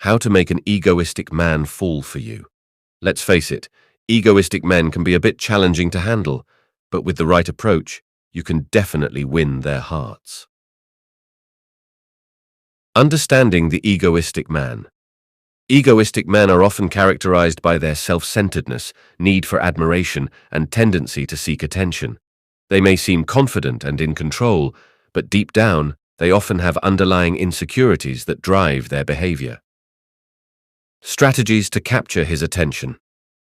How to make an egoistic man fall for you. Let's face it, egoistic men can be a bit challenging to handle, but with the right approach, you can definitely win their hearts. Understanding the egoistic man. Egoistic men are often characterized by their self-centeredness, need for admiration, and tendency to seek attention. They may seem confident and in control, but deep down, they often have underlying insecurities that drive their behavior. Strategies to capture his attention.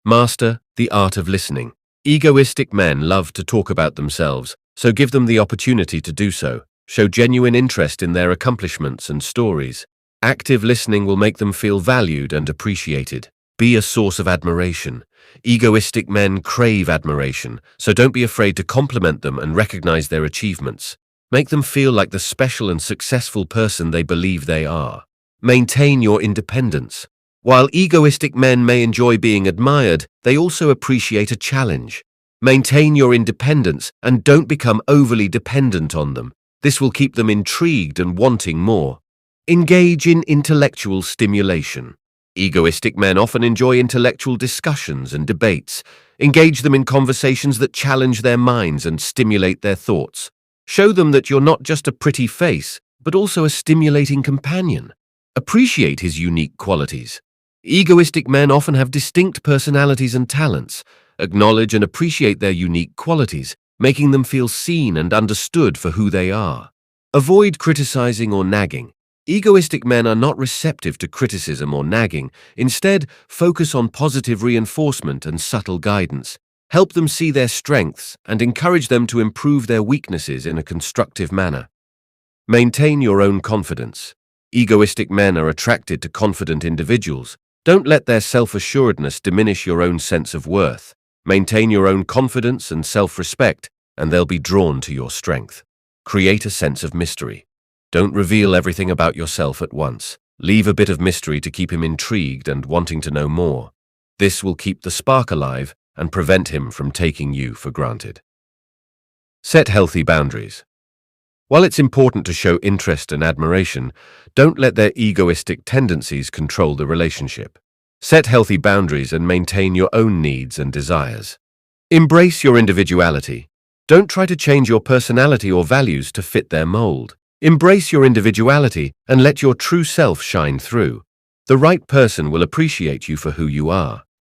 Master the art of listening. Egoistic men love to talk about themselves, so give them the opportunity to do so. Show genuine interest in their accomplishments and stories. Active listening will make them feel valued and appreciated. Be a source of admiration. Egoistic men crave admiration, so don't be afraid to compliment them and recognize their achievements. Make them feel like the special and successful person they believe they are. Maintain your independence. While egoistic men may enjoy being admired, they also appreciate a challenge. Maintain your independence and don't become overly dependent on them. This will keep them intrigued and wanting more. Engage in intellectual stimulation. Egoistic men often enjoy intellectual discussions and debates. Engage them in conversations that challenge their minds and stimulate their thoughts. Show them that you're not just a pretty face, but also a stimulating companion. Appreciate his unique qualities. Egoistic men often have distinct personalities and talents. Acknowledge and appreciate their unique qualities, making them feel seen and understood for who they are. Avoid criticizing or nagging. Egoistic men are not receptive to criticism or nagging. Instead, focus on positive reinforcement and subtle guidance. Help them see their strengths and encourage them to improve their weaknesses in a constructive manner. Maintain your own confidence. Egoistic men are attracted to confident individuals. Don't let their self-assuredness diminish your own sense of worth. Maintain your own confidence and self-respect, and they'll be drawn to your strength. Create a sense of mystery. Don't reveal everything about yourself at once. Leave a bit of mystery to keep him intrigued and wanting to know more. This will keep the spark alive and prevent him from taking you for granted. Set healthy boundaries. While it's important to show interest and admiration, don't let their egoistic tendencies control the relationship. Set healthy boundaries and maintain your own needs and desires. Embrace your individuality. Don't try to change your personality or values to fit their mold. Embrace your individuality and let your true self shine through. The right person will appreciate you for who you are.